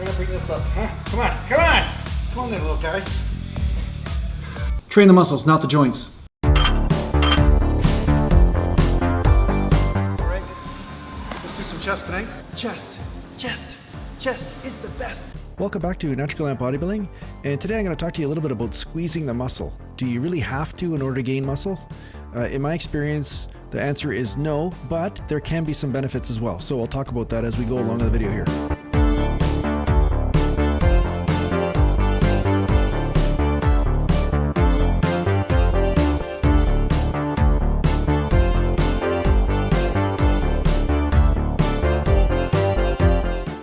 Try to bring this up, huh? Come on, come on! Come on there, little guys. Train the muscles, not the joints. All right, let's do some chest tonight. Chest is the best. Welcome back to Natural Gallant Bodybuilding, and today I'm going to talk to you a little bit about squeezing the muscle. Do you really have to in order to gain muscle? In my experience, the answer is no, but there can be some benefits as well. So I'll talk about that as we go along in the video here.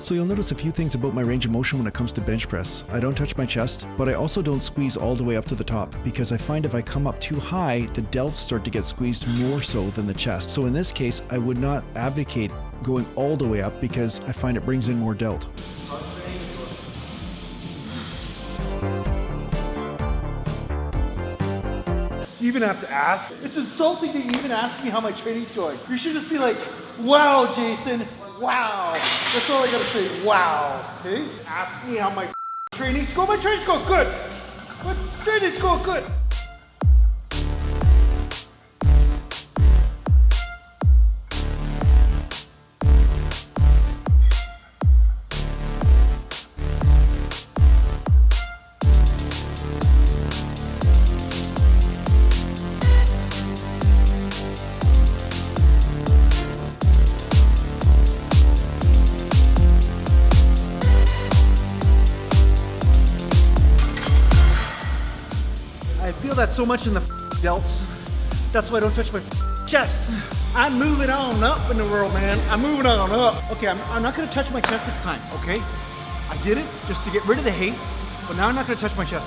So you'll notice a few things about my range of motion when it comes to bench press. I don't touch my chest, but I also don't squeeze all the way up to the top because I find if I come up too high, the delts start to get squeezed more so than the chest. So in this case, I would not advocate going all the way up because I find it brings in more delt. You even have to ask. It's insulting to even ask me how my training's going. You should just be like, wow, Jason, wow. That's all I gotta say, wow. Okay? Ask me how my training's going. My training's going good. My training's going good. I feel that so much in the delts. That's why I don't touch my chest. I'm moving on up in the world, man. I'm moving on up. Okay, I'm not gonna touch my chest this time, okay? I did it just to get rid of the hate, but now I'm not gonna touch my chest.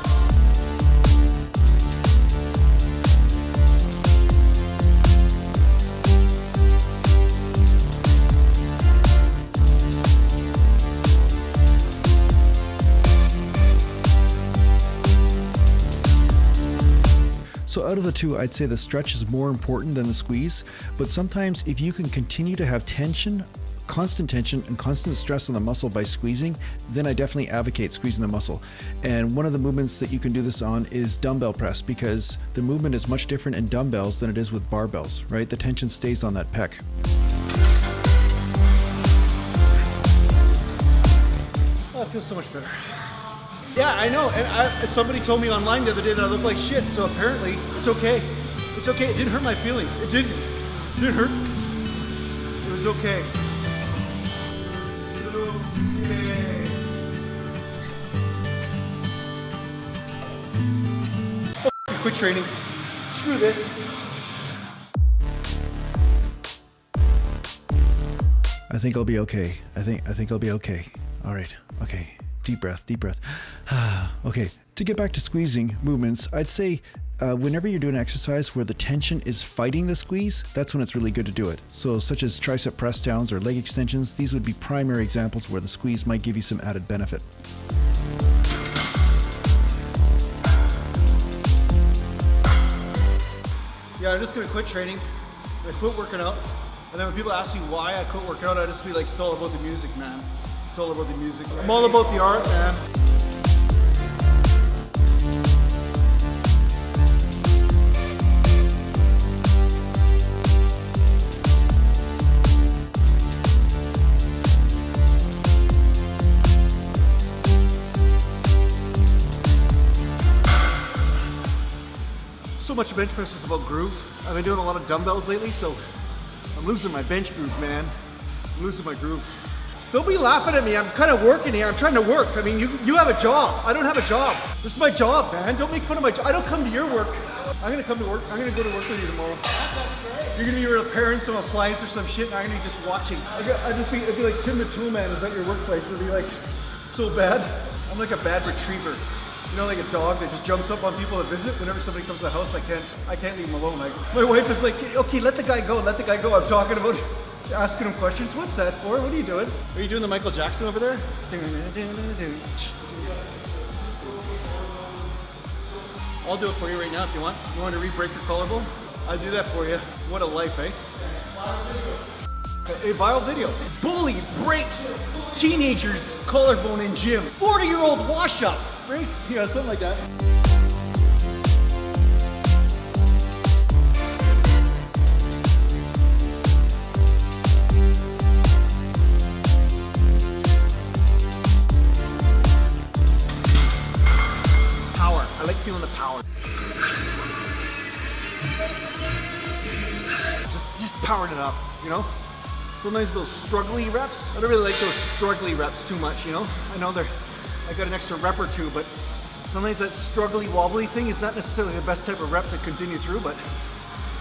So out of the two, I'd say the stretch is more important than the squeeze, but sometimes if you can continue to have tension, constant tension and constant stress on the muscle by squeezing, then I definitely advocate squeezing the muscle. And one of the movements that you can do this on is dumbbell press, because the movement is much different in dumbbells than it is with barbells, right? The tension stays on that pec. Oh, I feel so much better. Yeah, I know, and somebody told me online the other day that I look like shit, so apparently it's okay. It's okay, it didn't hurt my feelings. It didn't hurt. It was okay. Oh, quit training. Screw this. I think I'll be okay. I think I'll be okay. All right, okay. Deep breath, deep breath. Okay, to get back to squeezing movements, I'd say whenever you're doing an exercise where the tension is fighting the squeeze, that's when it's really good to do it. So such as tricep press downs or leg extensions, these would be primary examples where the squeeze might give you some added benefit. Yeah, I'm just gonna quit training. I quit working out. And then when people ask me why I quit working out, I just be like, it's all about the music, man. It's all about the music. I'm all about the art, man. So much bench press is about groove. I've been doing a lot of dumbbells lately, so I'm losing my bench groove, man. I'm losing my groove. Don't be laughing at me. I'm kind of working here. I'm trying to work. I mean, you have a job. I don't have a job. This is my job, man. Don't make fun of my job. I don't come to your work. I'm going to come to work. I'm going to go to work with you tomorrow. You're going to be repairing some appliance or some shit, and I'm going to be just watching. It'd be like Tim the Toolman is at your workplace. It'd be like so bad. I'm like a bad retriever. You know, like a dog that just jumps up on people to visit. Whenever somebody comes to the house, I can't leave him alone. My wife is like, okay, let the guy go, let the guy go. I'm talking about asking him questions. What's that for? What are you doing? Are you doing the Michael Jackson over there? I'll do it for you right now if you want. You want to re-break your collarbone? I'll do that for you. What a life, eh? A viral video. Bully breaks teenager's collarbone in gym. 40-year-old wash-up breaks, yeah, something like that. Power. I like feeling the power. Just powering it up, you know? Sometimes those struggly reps, I don't really like those struggly reps too much, you know? I know I got an extra rep or two, but sometimes that struggly wobbly thing is not necessarily the best type of rep to continue through, but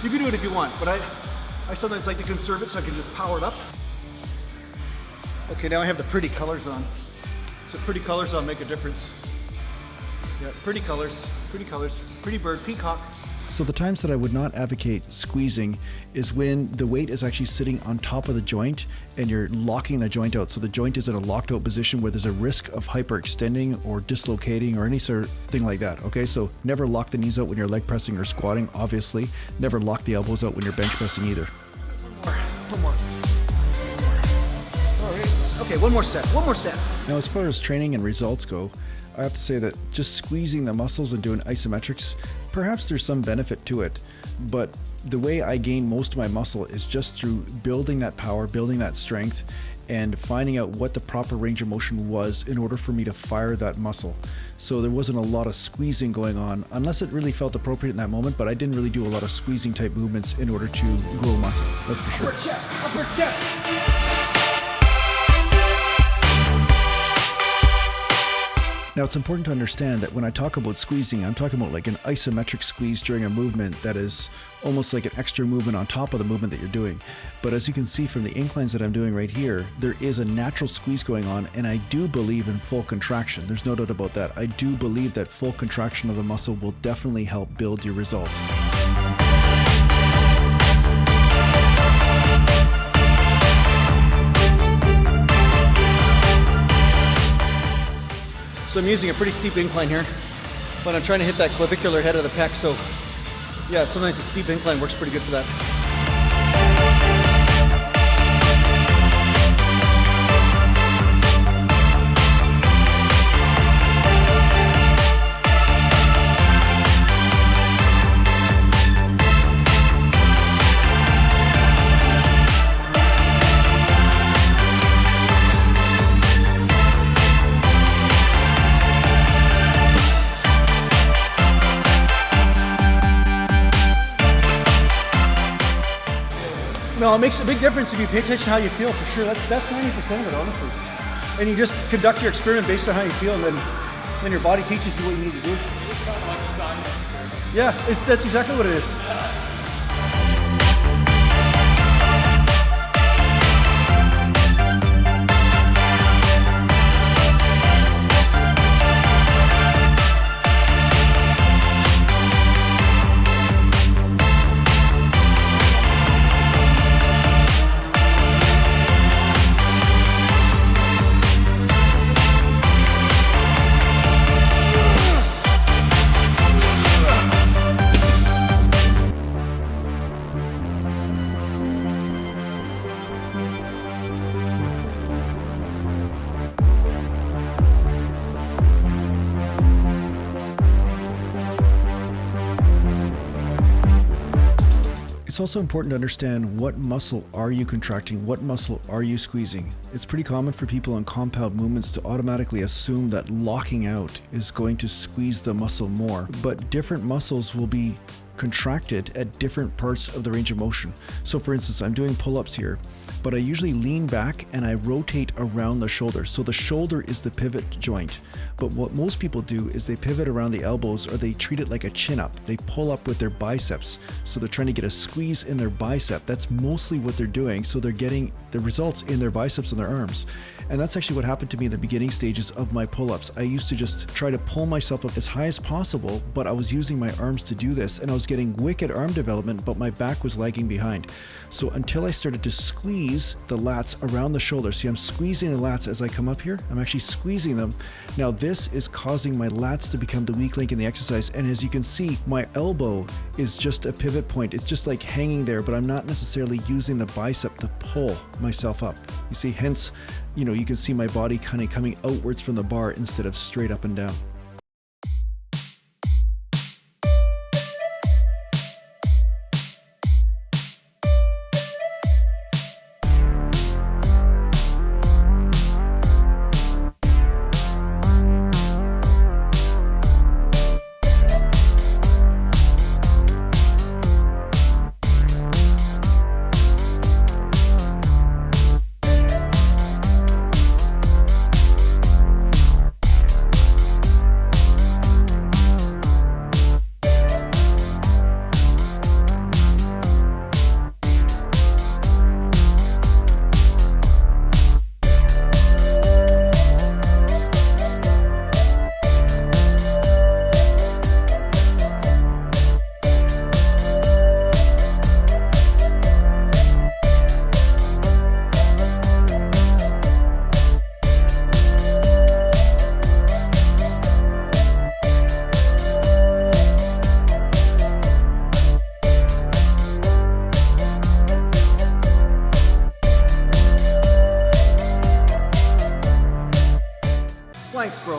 you can do it if you want, but I sometimes like to conserve it so I can just power it up. Okay, now I have the pretty colors on. So pretty colors on make a difference. Yeah, pretty colors, pretty bird, peacock. So the times that I would not advocate squeezing is when the weight is actually sitting on top of the joint and you're locking the joint out. So the joint is in a locked out position where there's a risk of hyperextending or dislocating or any sort of thing like that. Okay, so never lock the knees out when you're leg pressing or squatting, obviously. Never lock the elbows out when you're bench pressing either. One more. All right. Okay, one more set. Now, as far as training and results go, I have to say that just squeezing the muscles and doing isometrics, perhaps there's some benefit to it, but the way I gain most of my muscle is just through building that power, building that strength, and finding out what the proper range of motion was in order for me to fire that muscle. So there wasn't a lot of squeezing going on, unless it really felt appropriate in that moment, but I didn't really do a lot of squeezing type movements in order to grow muscle, that's for sure. Upper chest. Now, it's important to understand that when I talk about squeezing, I'm talking about like an isometric squeeze during a movement that is almost like an extra movement on top of the movement that you're doing. But as you can see from the inclines that I'm doing right here, there is a natural squeeze going on, and I do believe in full contraction. There's no doubt about that. I do believe that full contraction of the muscle will definitely help build your results. So I'm using a pretty steep incline here, but I'm trying to hit that clavicular head of the pec, so yeah, sometimes a steep incline works pretty good for that. No, it makes a big difference if you pay attention to how you feel, for sure. That's 90% of it, honestly. And you just conduct your experiment based on how you feel, and then your body teaches you what you need to do. It's kind of like a science. Yeah, that's exactly what it is. It's also important to understand what muscle are you contracting, what muscle are you squeezing. It's pretty common for people in compound movements to automatically assume that locking out is going to squeeze the muscle more, but different muscles will be contracted at different parts of the range of motion. So for instance, I'm doing pull-ups here, but I usually lean back and I rotate around the shoulder. So the shoulder is the pivot joint. But what most people do is they pivot around the elbows, or they treat it like a chin up. They pull up with their biceps. So they're trying to get a squeeze in their bicep. That's mostly what they're doing. So they're getting the results in their biceps and their arms. And that's actually what happened to me in the beginning stages of my pull-ups. I used to just try to pull myself up as high as possible, but I was using my arms to do this, and I was getting wicked arm development, but my back was lagging behind. So until I started to squeeze the lats around the shoulder, see I'm squeezing the lats as I come up here, I'm actually squeezing them. Now this is causing my lats to become the weak link in the exercise, and as you can see, my elbow is just a pivot point. It's just like hanging there, but I'm not necessarily using the bicep to pull myself up. You see, hence, you know, you can see my body kind of coming outwards from the bar instead of straight up and down.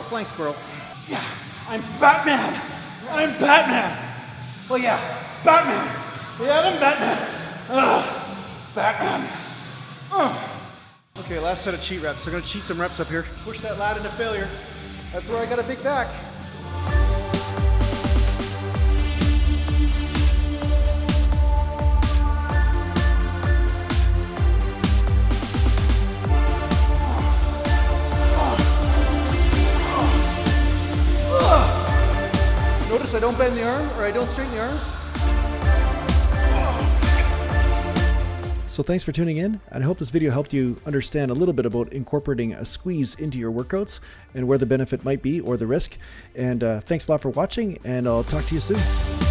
Flying squirrel. Yeah, I'm Batman. I'm Batman. Oh yeah, Batman. Yeah, I'm Batman. Batman. Okay, last set of cheat reps. So I'm gonna cheat some reps up here. Push that lat into failure. That's where I got a big back. Notice I don't bend the arm, or I don't straighten the arms. So thanks for tuning in, and I hope this video helped you understand a little bit about incorporating a squeeze into your workouts and where the benefit might be or the risk. And thanks a lot for watching, and I'll talk to you soon.